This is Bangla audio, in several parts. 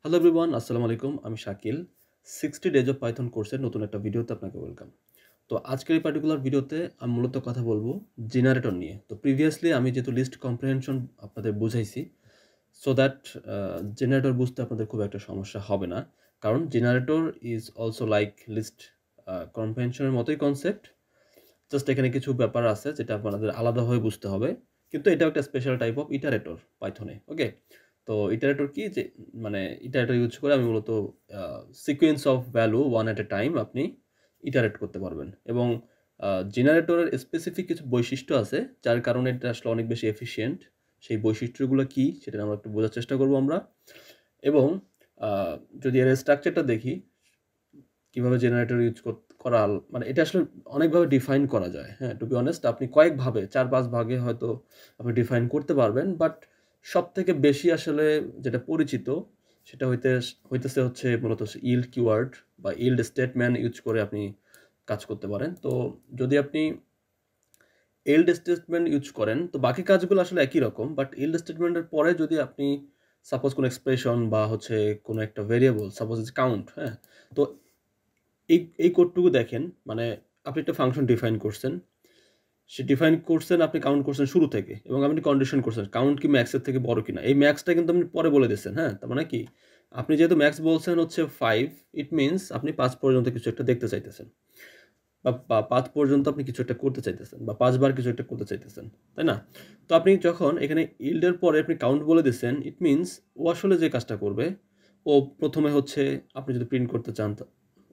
হ্যালো এভরিওয়ান, আসসালামু আলাইকুম। আমি শাকিল। 60 ডেজ অফ পাইথন কোর্সের নতুন একটা ভিডিওতে আপনাকে ওয়েলকাম। তো আজকের এই পার্টিকুলার ভিডিওতে আমি মূলত কথা বলবো জেনারেটর নিয়ে। তো প্রিভিয়াসলি আমি যেহেতু লিস্ট কম্প্রিহেনশন আপনাদের বুঝাইছি, সো দ্যাট জেনারেটর বুঝতে আপনাদের খুব একটা সমস্যা হবে না। কারণ generator is also like list কম্প্রিহেনশনের মতোই কনসেপ্ট। জাস্ট এখানে কিছু ব্যাপার আছে যেটা আপনাদের আলাদাভাবে বুঝতে হবে। কিন্তু এটাও একটা স্পেশাল টাইপ অফ ইটারেটর পাইথনে। ওকে? তো ইটারেটর কি যে মানে ইটারেটর ইউজ করে আমি মূলত sequence of value one at A time আপনি ইটারেট করতে পারবেন। এবং জেনারেটরের স্পেসিফিক কিছু বৈশিষ্ট্য আছে যার কারণে এটা আসলে অনেক বেশি এফিশিয়েন্ট। সেই বৈশিষ্ট্যগুলো কি সেটা আমরা একটু বোঝার চেষ্টা করবো আমরা। এবং যদি এর স্ট্রাকচারটা দেখি কিভাবে জেনারেটর ইউজ করা মানে এটা আসলে অনেকভাবে ডিফাইন করা যায়। হ্যাঁ, টু বি অনেস্ট আপনি কয়েকভাবে ৪-৫ ভাগে হয়তো আপনি ডিফাইন করতে পারবেন। বাট সবথেকে বেশি আসলে যেটা পরিচিত সেটা হইতেছে হচ্ছে মূলত ইল্ড কিওয়ার্ড বা ইল্ড স্টেটমেন্ট ইউজ করে আপনি কাজ করতে পারেন। তো যদি আপনি ইল্ড স্টেটমেন্ট ইউজ করেন তো বাকি কাজগুলো আসলে একই রকম। বাট ইল্ড স্টেটমেন্টের পরে যদি আপনি সাপোজ কোনো এক্সপ্রেশন বা হচ্ছে কোনো একটা ভেরিয়েবল সাপোজ ইজ কাউন্ট, হ্যাঁ, তো এই কোডটুকু দেখেন, মানে আপনি একটা ফাংশন ডিফাইন করছেন, সে ডিফাইন করছেন, আপনি কাউন্ট করছেন শুরু থেকে এবং আপনি কন্ডিশন করছেন কাউন্ট কি ম্যাক্সের থেকে বড় কিনা। এই ম্যাক্সটা কিন্তু আপনি পরে বলে দিচ্ছেন। হ্যাঁ, তার মানে কি আপনি যেহেতু ম্যাক্স বলছেন হচ্ছে 5, ইট মিনস আপনি 5 পর্যন্ত কিছু একটা দেখতে চাইতেছেন বা 5 পর্যন্ত আপনি কিছু একটা করতে চাইতেছেন বা 5 বার কিছু একটা করতে চাইতেছেন, তাই না? তো আপনি যখন এখানে ইল্ডের পরে আপনি কাউন্ট বলে দিচ্ছেন, ইট মিনস ও আসলে যে কাজটা করবে, ও প্রথমে হচ্ছে আপনি যদি প্রিন্ট করতে চান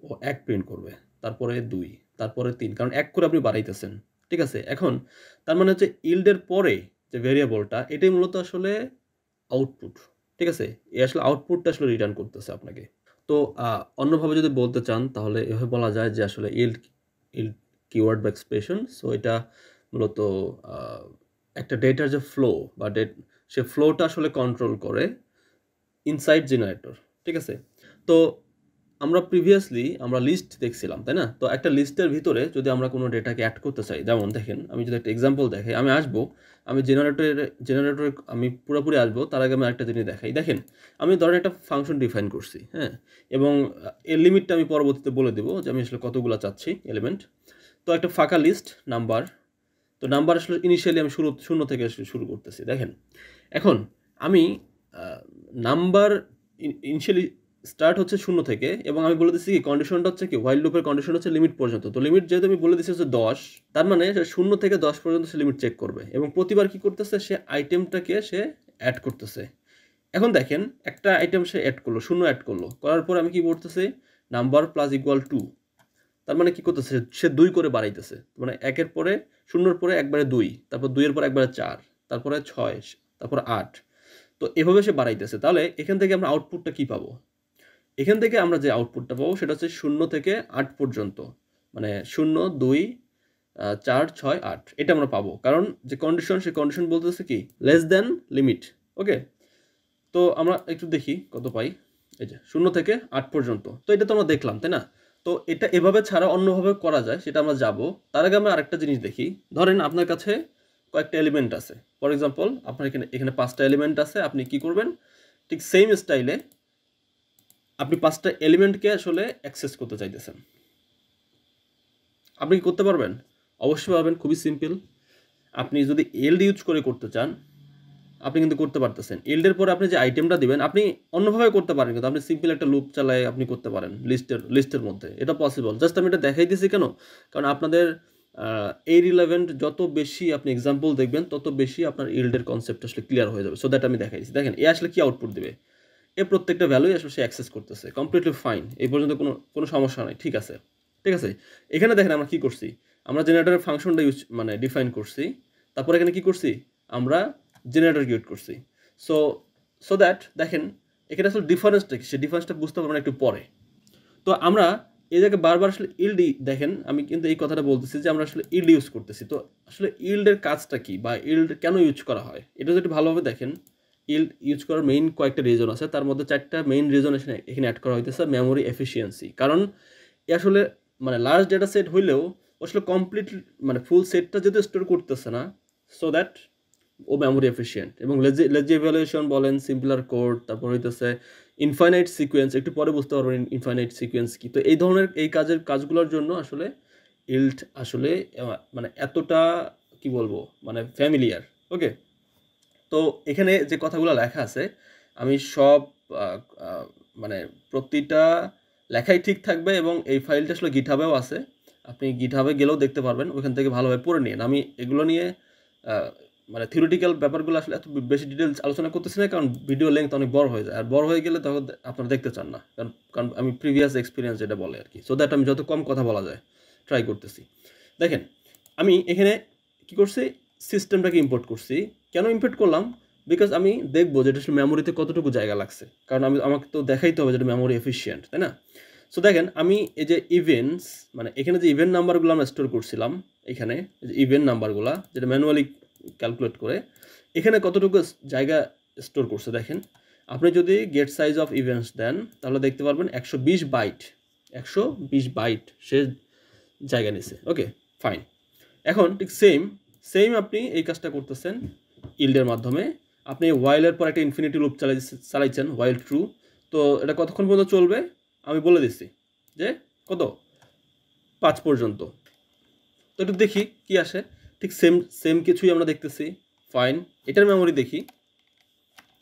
ও 1 প্রিন্ট করবে, তারপরে 2, তারপরে 3, কারণ 1 করে আপনি বাড়াইতেছেন। ঠিক আছে? এখন তার মানে হচ্ছে ইল্ডের পরে যে ভেরিয়েবলটা এটাই মূলত আসলে আউটপুট। ঠিক আছে? এ আসলে আউটপুটটা আসলে রিটার্ন করতেছে আপনাকে। তো অন্যভাবে যদি বলতে চান তাহলে এভাবে বলা যায় যে আসলে ইল্ড কিওয়ার্ড বা এক্সপ্রেশন। সো এটা মূলত আ একটা ডেটার যে ফ্লো বা সে ফ্লোটা আসলে কন্ট্রোল করে ইনসাইড জেনারেটর। ঠিক আছে? তো আমরা লিস্ট দেখছিলাম, তাই না? তো একটা লিস্টের ভিতরে যদি আমরা কোনো ডেটাকে এড করতে চাই, যেমন দেখেন আমি যদি একটা এক্সাম্পল দেখাই, আমি আসবো, আমি জেনারেটরে আমি পুরোপুরি আসবো, তার আগে আমি আরেকটা জিনিস দেখাই। দেখেন, আমি ধরেন একটা ফাংশন ডিফাইন করছি, হ্যাঁ? এবং এর লিমিটটা আমি পরবর্তীতে বলে দেবো যে আমি আসলে কতগুলা চাচ্ছি এলিমেন্ট। তো একটা ফাঁকা লিস্ট নাম্বার। তো নাম্বার আসলে ইনিশিয়ালি আমি শূন্য থেকে শুরু করতেছি। দেখেন, এখন আমি নাম্বার ইনিশিয়ালি স্টার্ট হচ্ছে 0 থেকে এবং আমি বলে দিচ্ছি কি কন্ডিশনটা হচ্ছে কি হোয়াইল লুপের কন্ডিশন হচ্ছে লিমিট পর্যন্ত। তো লিমিট যেহেতু আমি বলে দিচ্ছি হচ্ছে 10, তার মানে সে 0 থেকে 10 পর্যন্ত সে লিমিট চেক করবে এবং প্রতিবার কি করতেছে, সে আইটেমটাকে সে অ্যাড করতেছে। এখন দেখেন, একটা আইটেম সে অ্যাড করলো, 0 অ্যাড করলো, করার পর আমি কি করতেছি, নাম্বার প্লাস ইকুয়াল টু, তার মানে কি করতেছে, সে 2 করে বাড়াইতেছে। মানে 1 এর পরে 0 এর পরে একবারে 2, তারপর 2 এর পরে একবারে 4, তারপরে 6, তারপর 8। তো এভাবে সে বাড়াইতেছে। তাহলে এখান থেকে আমরা আউটপুটটা কি পাবো? এখান থেকে আমরা যে আউটপুটটা পাবো সেটা হচ্ছে 0 থেকে 8 পর্যন্ত। মানে 0, 2, 4, 6, 8 এটা আমরা পাবো। কারণ যে কন্ডিশন, সে কন্ডিশন বলতেছে কি লেস দ্যান লিমিট। ওকে? তো আমরা একটু দেখি কত পাই। এই যে 0 থেকে 8 পর্যন্ত। তো এটা তো আমরা দেখলাম, তাই না? তো এটা এভাবে ছাড়া অন্যভাবে করা যায়, সেটা আমরা যাবো। তার আগে আমরা আরেকটা জিনিস দেখি। ধরেন আপনার কাছে কয়েকটা এলিমেন্ট আছে। ফর এক্সাম্পল আপনার এখানে 5 টা এলিমেন্ট আছে। আপনি কি করবেন? ঠিক সেম স্টাইলে আপনি 5 টা এলিমেন্টকে আসলে অ্যাক্সেস করতে চাইতেছেন। আপনি কি করতে পারবেন? অবশ্যই পারবেন, খুবই সিম্পল। আপনি যদি এলড ইউজ করে করতে চান, আপনি কিন্তু করতে পারতেছেন। এল্ডের পরে আপনি যে আইটেমটা দিবেন, আপনি অন্যভাবে করতে পারেন, কিন্তু আপনি সিম্পল একটা লুপ চালায় আপনি করতে পারেন লিস্টের মধ্যে। এটা পসিবল। জাস্ট আমি এটা দেখাই দিয়েছি কেন? কারণ আপনাদের এই রিলেভেন্ট যত বেশি আপনি এক্সাম্পল দেখবেন, তত বেশি আপনার ইল্ডের কনসেপ্ট আসলে ক্লিয়ার হয়ে যাবে। সো দ্যাট আমি দেখাই দিচ্ছি। দেখেন, এ আসলে কি আউটপুট দিবে? এ প্রত্যেকটা ভ্যালুই আসলে সে অ্যাক্সেস করতেছে। Completely fine. এই পর্যন্ত কোনো সমস্যা নাই। ঠিক আছে। ঠিক আছে? এখানে দেখেন আমরা কি করছি? আমরা জেনারেটরের ফাংশনটা ডিফাইন করছি। তারপর এখানে কি করছি? আমরা জেনারেটর ক্রিয়েট করছি। সো সো দ্যাট দেখেন এখানে আসলে ডিফারেন্সটা কি? সেই ডিফারেন্সটা বুঝতে পারবেন একটু পরে। তো আমরা এই জায়গায় বারবার আসলে ইল্ড দেখেন, আমি কিন্তু এই কথাটা বলতেছি যে আমরা আসলে ইল্ড ইউজ করতেছি। তো আসলে ইল্ডের কাজটা কি বা ইল্ড কেন ইউজ করা হয়? এটা যদি ভালোভাবে দেখেন, ইল্ড ইউজ করার মেইন কয়েকটা রিজন আছে। তার মধ্যে 4টা মেইন রিজন এখানে অ্যাড করা হইতেছে। Memory efficiency. কারণ এ আসলে মানে লার্জ ডেটা সেট হইলেও আসলে কমপ্লিট মানে ফুল সেটটা যদি স্টোর করতেছে না, সো দ্যাট ও মেমোরি এফিসিয়েন্ট। এবং লেজি ইভ্যালুয়েশন বলেন, সিম্পলার কোড, তারপর হইতেছে ইনফাইনাইট সিকোয়েন্স, একটু পরে বুঝতে পারবেন ইনফাইনাইট সিকোয়েন্স কি। তো এই ধরনের এই কাজগুলোর জন্য আসলে ইল্ড আসলে মানে এতটা কি বলবো মানে ফ্যামিলিয়ার। ওকে, তো এখানে যে কথাগুলো লেখা আছে আমি সব মানে প্রতিটা লেখাই ঠিক থাকবে, এবং এই ফাইলটা আসলে গিটহাবেও আছে, আপনি গিটহাবে গেলেও দেখতে পারবেন, ওইখান থেকে ভালোভাবে পড়ে নিন। আমি এগুলো নিয়ে মানে থিওরিটিক্যাল ব্যাপারগুলো আসলে এত বেশি ডিটেলস আলোচনা করতেছি না, কারণ ভিডিও লেন্থ অনেক বড় হয়ে যায়, আর বড় হয়ে গেলে তখন আপনারা দেখতে চান না, কারণ আমি প্রিভিয়াস এক্সপিরিয়েন্স যেটা বলে আর কি, সো দ্যাট আমি যত কম কথা বলা যায় ট্রাই করতেছি। দেখেন আমি এখানে কি করছি, সিস্টেমটাকে ইম্পোর্ট করছি। কেন ইম্পোর্ট করলাম? বিকজ আমি দেখবো যেটা আসলে মেমোরিতে কতটুকু জায়গা লাগছে, কারণ আমাকে তো দেখাইতে হবে যেটা মেমোরি এফিশিয়েন্ট, তাই না? সো দেখেন আমি এই যে ইভেন্টস, মানে এখানে যে ইভেন্ট নাম্বারগুলো আমরা স্টোর করছিলাম, এখানে যে ইভেন্ট নাম্বারগুলো যেটা ম্যানুয়ালি ক্যালকুলেট করে, এখানে কতটুকু জায়গা স্টোর করছে দেখেন। আপনি যদি গেট সাইজ অফ ইভেন্টস দেন তাহলে দেখতে পারবেন 120 বাইট, 120 বাইট সে জায়গা নিছে। Okay fine. এখন ঠিক সেম আপনি এই কাজটা করতেছেন ইল্ডের মাধ্যমে। আপনি ওয়াইলের পর একটা ইনফিনিটি লুপ চালাইছেন, ওয়াইল ট্রু। তো এটা কতক্ষণ পর্যন্ত চলবে আমি বলে দিচ্ছি, যে কত 5 পর্যন্ত। তো একটু দেখি কি আসে। ঠিক সেম কিছুই আমরা দেখতেছি, ফাইন। এটার মেমোরি দেখি,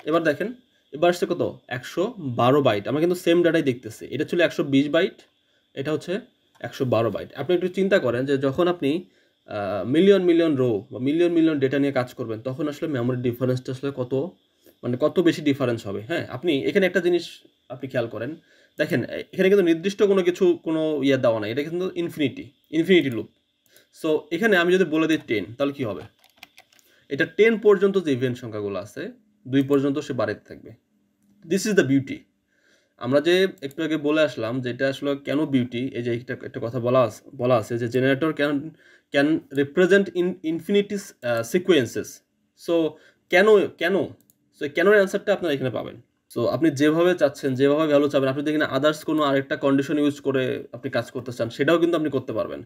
এবার দেখেন এবার আসছে কত 112 বাইট। আমরা কিন্তু সেম ডাটাই দেখতেছি, এটা ছিল 120 বাইট, এটা হচ্ছে 112 বাইট। আপনি একটু চিন্তা করেন যে যখন আপনি মিলিয়ন রো বা মিলিয়ন ডেটা নিয়ে কাজ করবেন, তখন আসলে মেমোরি ডিফারেন্সটা আসলে কত বেশি ডিফারেন্স হবে। হ্যাঁ, আপনি এখানে একটা জিনিস আপনি খেয়াল করেন, দেখেন এখানে কিন্তু নির্দিষ্ট কোনো ইয়ে দেওয়া নাই, এটা কিন্তু ইনফিনিটি লুপ। সো এখানে আমি যদি বলে দিই 10, তাহলে কি হবে? এটা 10 পর্যন্ত যে ইভেন্ট সংখ্যাগুলো আছে 2 পর্যন্ত সে বাড়াইতে থাকবে। This is the beauty. আমরা যে একটু আগে বলে আসলাম যে এটা আসলে কেন বিউটি, এই যে একটা কথা বলা আছে যে generator can represent infinity sequences. So কেন সো কেন অ্যান্সারটা আপনারা এখানে পাবেন। সো আপনি যেভাবে চাচ্ছেন, যেভাবে ভ্যালু চাবেন, আপনি যদি এখানে আদার্স কোনো আরেকটা কন্ডিশন ইউজ করে আপনি কাজ করতে চান, সেটাও কিন্তু আপনি করতে পারবেন।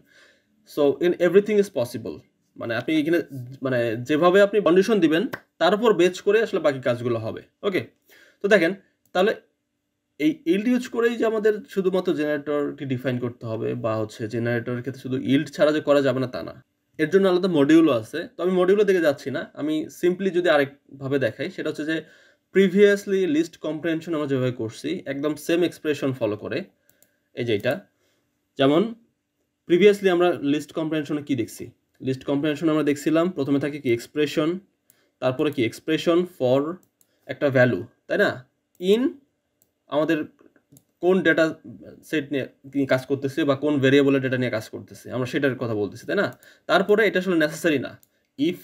So everything is possible. মানে আপনি এখানে মানে যেভাবে আপনি কন্ডিশন দিবেন তার উপর বেচ করে আসলে বাকি কাজগুলো হবে। ওকে, তো দেখেন তাহলে এই ইল্ড ইউজ করেই যে আমাদের শুধুমাত্র জেনারেটরকে ডিফাইন করতে হবে, বা হচ্ছে জেনারেটরের ক্ষেত্রে শুধু ইল্ড ছাড়া যে করা যাবে না তা না, এর জন্য আলাদা মডিউলও আছে। তো আমি মডিউলের দিকে যাচ্ছি না, আমি সিম্পলি যদি আরেকভাবে দেখাই, সেটা হচ্ছে যে প্রিভিয়াসলি লিস্ট কম্প্রিহেনশন আমরা যেভাবে করছি একদম সেম এক্সপ্রেশন ফলো করে, এই যে এটা যেমন প্রিভিয়াসলি আমরা লিস্ট কম্প্রিহেনশনে কি দেখছি, লিস্ট কম্প্রিহেনশন আমরা দেখছিলাম প্রথমে থাকে কি এক্সপ্রেশন, তারপরে কি এক্সপ্রেশন ফর একটা ভ্যালু, তাই না? ইন আমাদের কোন ডেটা সেট নিয়ে কাজ করতেছে বা কোন ভেরিয়েবলের ডেটা নিয়ে কাজ করতেছে আমরা সেটার কথা বলতেছি, তাই না? তারপরে এটা আসলে নেসেসারি না, ইফ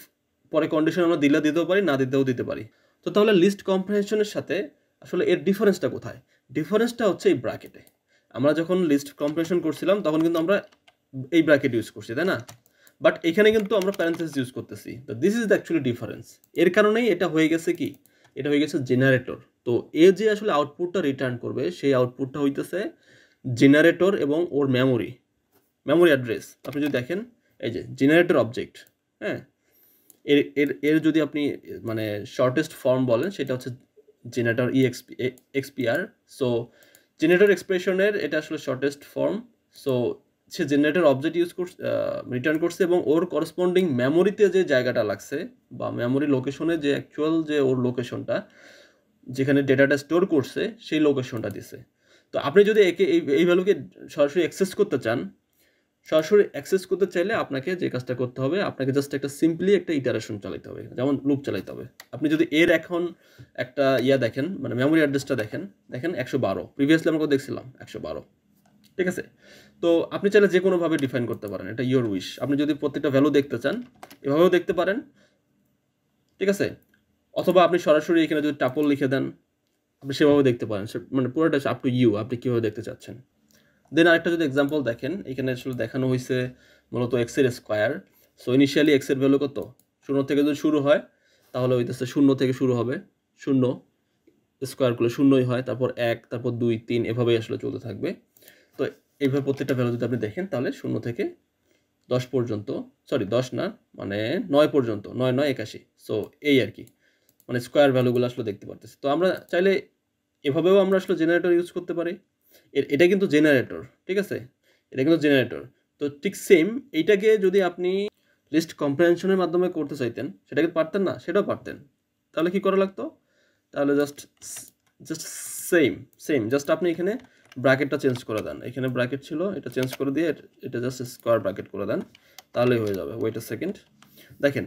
পরে কন্ডিশন আমরা দিতেও পারি, না দিতে পারি। তো তাহলে লিস্ট কম্প্রিহেনশনের সাথে আসলে এর ডিফারেন্সটা কোথায়? ডিফারেন্সটা হচ্ছে এই ব্র্যাকেটে। আমরা যখন লিস্ট কম্প্রিহেনশন করছিলাম তখন কিন্তু আমরা এই ব্র্যাকেট ইউজ করছি, তাই না? বাট এখানে কিন্তু আমরা প্যারেন্থেসিস ইউজ করতেছি। তো this is the actually difference. এর কারণেই এটা হয়ে গেছে কি, এটা হয়ে গেছে জেনারেটর। তো এ যে আসলে আউটপুটটা রিটার্ন করবে সেই আউটপুটটা হইতেছে জেনারেটর এবং ওর মেমোরি অ্যাড্রেস। আপনি যদি দেখেন এই যে জেনারেটর অবজেক্ট, হ্যাঁ, এর যদি আপনি মানে শর্টেস্ট ফর্ম বলেন সেটা হচ্ছে জেনারেটর এক্সপিআর। সো জেনারেটর এক্সপ্রেশনের এটা আসলে শর্টেস্ট ফর্ম। সো সে জেনারেটর অবজেক্ট ইউজ করছে, রিটার্ন করছে, এবং ওর করসপন্ডিং মেমোরিতে যে জায়গাটা লাগছে বা মেমোরি লোকেশনে যে অ্যাকচুয়াল যে ওর লোকেশনটা যেখানে ডেটাটা স্টোর করছে সেই লোকেশনটা দিছে। তো আপনি যদি এই ভ্যালুকে সরাসরি অ্যাক্সেস করতে চান, সরাসরি অ্যাক্সেস করতে চাইলে আপনাকে যে কাজটা করতে হবে, আপনাকে জাস্ট একটা সিম্পলি একটা ইটারেশন চালাতে হবে, যেমন লুপ চালাতে হবে। আপনি যদি এর এখন একটা দেখেন, মানে মেমোরি অ্যাড্রেসটা দেখেন 112, প্রিভিয়াসলি আমরা দেখছিলাম 112, ঠিক আছে? তো আপনি চাইলে যে কোনোভাবে ডিফাইন করতে পারেন, এটা ইয়োর উইশ। আপনি যদি প্রত্যেকটা ভ্যালু দেখতে চান এভাবেও দেখতে পারেন, ঠিক আছে? অথবা আপনি সরাসরি এখানে যদি টাপল লিখে দেন আপনি সেভাবে দেখতে পারেন, মানে পুরোটা আপ টু ইউ, আপনি কীভাবে দেখতে চাচ্ছেন। দেন আরেকটা যদি এক্সাম্পল দেখেন, এখানে আসলে দেখানো হয়েছে মূলত এক্সের স্কোয়ার। সো ইনিশিয়ালি এক্সের ভ্যালু কত, 0 থেকে যদি শুরু হয় তাহলে হইতেছে 0 থেকে শুরু হবে, 0 স্কোয়ার করলে 0ই হয়, তারপর 1, তারপর 2, 3 এভাবেই আসলে চলতে থাকবে। তো এইভাবে প্রত্যেকটা ভ্যালু যদি আপনি দেখেন তাহলে 0 থেকে 10 পর্যন্ত, সরি 10 না, মানে 9 পর্যন্ত, 9 9 81। সো এই আর কি, মানে স্কোয়ার ভ্যালুগুলো আসলে দেখতে পারতেছি। তো আমরা চাইলে এভাবেও আমরা আসলে জেনারেটর ইউজ করতে পারি। এটা কিন্তু জেনারেটর, ঠিক আছে? এটা কিন্তু জেনারেটর। তো ঠিক সেম এইটাকে যদি আপনি লিস্ট কম্প্রিহেনশনের মাধ্যমে করতে চাইতেন, সেটা কি পারতেন না? সেটাও পারতেন। তাহলে কি করা লাগতো? তাহলে জাস্ট সেম জাস্ট আপনি এখানে ব্র্যাকেটটা চেঞ্জ করে দেন। এখানে ব্র্যাকেট ছিল, এটা চেঞ্জ করে দিয়ে এটা জাস্ট স্কোয়ার ব্র্যাকেট করে দেন, তাহলেই হয়ে যাবে। ওয়েট আ সেকেন্ড, দেখেন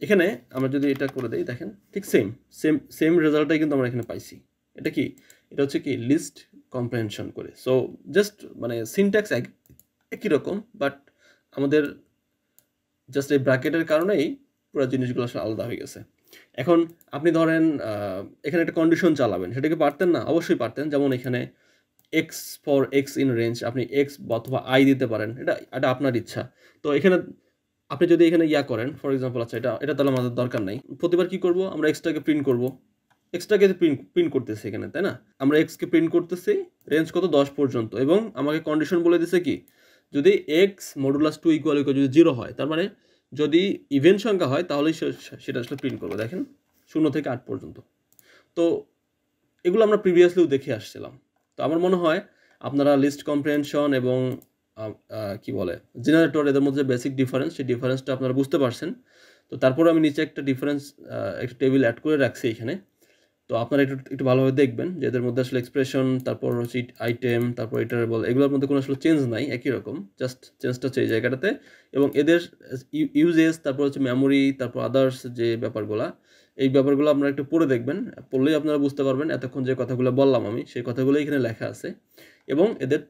এখানে আমরা যদি এটা করে দিই, দেখেন ঠিক সেম রেজাল্টটাই কিন্তু আমরা এখানে পাইছি। এটা কি? এটা হচ্ছে কি লিস্ট কম্প্রিহেনশন করে। সো জাস্ট মানে সিনট্যাক্স একই রকম, বাট আমাদের জাস্ট এই ব্র্যাকেটের কারণেই পুরো জিনিসগুলো আসলে আলাদা হয়ে গেছে। এখন আপনি ধরেন এখানে একটা কন্ডিশন চালাবেন, সেটা কি পারতেন না? অবশ্যই পারতেন। যেমন এখানে x for x in range, আপনি এক্স অথবা আই দিতে পারেন, এটা আপনার ইচ্ছা। তো এখানে আপনি যদি এখানে ইয়া করেন, ফর এক্সাম্পল, আচ্ছা এটা তাহলে আমাদের দরকার নাই। প্রতিবার কি করব? আমরা এক্সটাকে প্রিন্ট করব। এক্সটাকে প্রিন্ট করতেছি এখানে, তাই না? আমরা এক্সকে প্রিন্ট করতেছি, রেঞ্জ কত? 10 পর্যন্ত। এবং আমাকে কন্ডিশন বলে দিছে কি, যদি এক্স মডুলাস 2 ইকুয়াল যদি 0 হয়, তার মানে যদি ইভেন সংখ্যা হয় তাহলেই সেটা আসলে প্রিন্ট করবে। দেখেন 0 থেকে 8 পর্যন্ত। তো এগুলো আমরা প্রিভিয়াসলিও দেখে আসছিলাম। তো আমার মনে হয় আপনারা লিস্ট কম্প্রিহেনশন এবং কি বলে জেনারেটর, এদের মধ্যে বেসিক ডিফারেন্স, সেই ডিফারেন্সটা আপনারা বুঝতে পারছেন। তো তারপরে আমি নিচে একটা একটা টেবিল অ্যাড করে রাখছি এখানে। তো আপনারা একটু ভালোভাবে দেখবেন যে এদের মধ্যে আসলে এক্সপ্রেশন, তারপর হচ্ছে আইটেম, তারপর ইটারেবল, এগুলোর মধ্যে কোনো আসলে চেঞ্জ নাই, একই রকম। জাস্ট চেঞ্জটা হচ্ছে এই জায়গাটাতে। এবং এদের ইউজেস, তারপর হচ্ছে মেমোরি, তারপর আদার্স যে ব্যাপারগুলো, এই ব্যাপারগুলো আপনারা একটু পড়ে দেখবেন। পড়লেই আপনারা বুঝতে পারবেন এতক্ষণ যে কথাগুলো বললাম আমি, সেই কথাগুলোই এখানে লেখা আছে। এবং এদের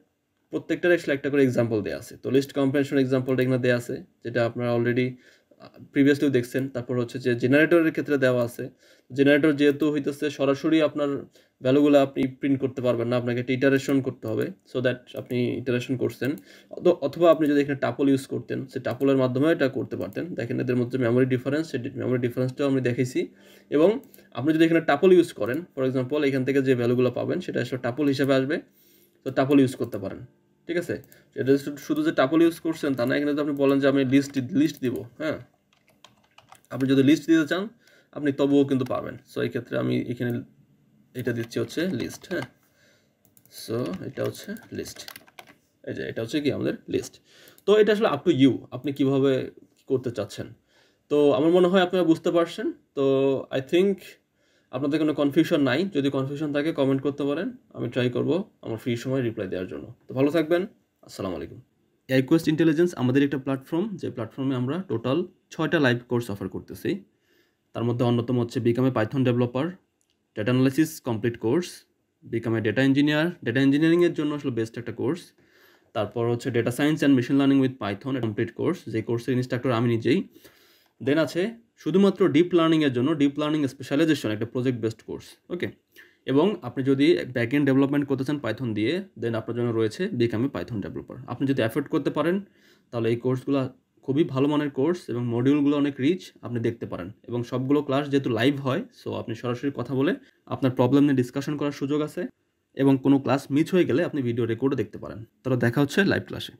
প্রত্যেকটার আসলে একটা করে এক্সাম্পল দেওয়া আছে। তো লিস্ট কম্প্রিহেনশন এক্সাম্পলটা এখানে দেওয়া আছে, যেটা আপনারা অলরেডি প্রিভিয়াসলিও দেখছেন। তারপর হচ্ছে যে জেনারেটরের ক্ষেত্রে দেওয়া আছে। জেনারেটর যেহেতু হইতেছে সরাসরি আপনার ভ্যালুগুলো আপনি প্রিন্ট করতে পারবেন না, আপনাকে একটা ইটারেশন করতে হবে, সো দ্যাট আপনি ইটারেশন করছেন। অথবা আপনি যদি এখানে টাপল ইউজ করতেন, সেই টাপলের মাধ্যমে এটা করতে পারতেন। দেখেন এদের মধ্যে মেমোরি ডিফারেন্স, সেই মেমোরি ডিফারেন্সটাও আমি দেখেছি। এবং আপনি যদি এখানে টাপল ইউজ করেন, ফর এক্সাম্পল, এখান থেকে যে ভ্যালুগুলো পাবেন সেটা আসলে টাপল হিসেবে আসবে। তো টাপল ইউজ করতে পারেন, ঠিক আছে? এটা শুধু যে টাপল ইউজ করছেন তা না, এখানে তো আপনি বলেন যে আমি লিস্ট দিব, হ্যাঁ, আপনি যদি লিস্ট দিতে চান আপনি তবুও কিন্তু পাবেন। সো এই ক্ষেত্রে আমি এখানে এটা দিচ্ছি হচ্ছে লিস্ট, হ্যাঁ। সো এটা হচ্ছে লিস্ট, এই যে এটা হচ্ছে কি আমাদের লিস্ট। তো এটা আসলে আপ টু ইউ, আপনি কিভাবে করতে চাচ্ছেন। তো আমার মনে হয় আপনারা বুঝতে পারছেন। তো আই থিঙ্ক আপনাদের কোনো কনফিউশন নাই। যদি কনফিউশন থাকে কমেন্ট করতে পারেন, আমি ট্রাই করব আমার ফ্রি সময় রিপ্লাই দেওয়ার জন্য। তো ভালো থাকবেন, আসসালামু আলাইকুম। এআইকুয়েস্ট ইন্টেলিজেন্স আমাদের একটা প্ল্যাটফর্ম, যে প্ল্যাটফর্মে আমরা টোটাল 6টা লাইভ কোর্স অফার করতেছি। তার মধ্যে অন্যতম হচ্ছে become a Python developer, data analysis complete course, become a data engineer, data ইঞ্জিনিয়ারিংয়ের জন্য আসলে বেস্ট একটা কোর্স। তারপর হচ্ছে data science and machine learning with Python, complete course, যে কোর্সের ইনস্ট্রাক্টর আমি নিজেই। দেন আছে শুধুমাত্র ডিপ লার্নিংয়ের জন্য ডিপ লার্নিং স্পেশালাইজেশন, একটা প্রজেক্ট বেসড কোর্স, ওকে। এবং আপনি যদি ব্যাক এন্ড ডেভেলপমেন্ট করতে চান পাইথন দিয়ে, দেন আপনার জন্য রয়েছে বিকাম এ পাইথন ডেভেলপার। আপনি যদি অ্যাফোর্ড করতে পারেন তাহলে এই কোর্সগুলো খুবই ভালো মানের কোর্স, এবং মডিউলগুলো অনেক রিচ, আপনি দেখতে পারেন। এবং সবগুলো ক্লাস যেহেতু লাইভ হয়, সো আপনি সরাসরি কথা বলে আপনার প্রবলেম নিয়ে ডিসকাশন করার সুযোগ আছে। এবং কোনো ক্লাস মিস হয়ে গেলে আপনি ভিডিও রেকর্ডও দেখতে পারেন। তাহলে দেখা হচ্ছে লাইভ ক্লাসে।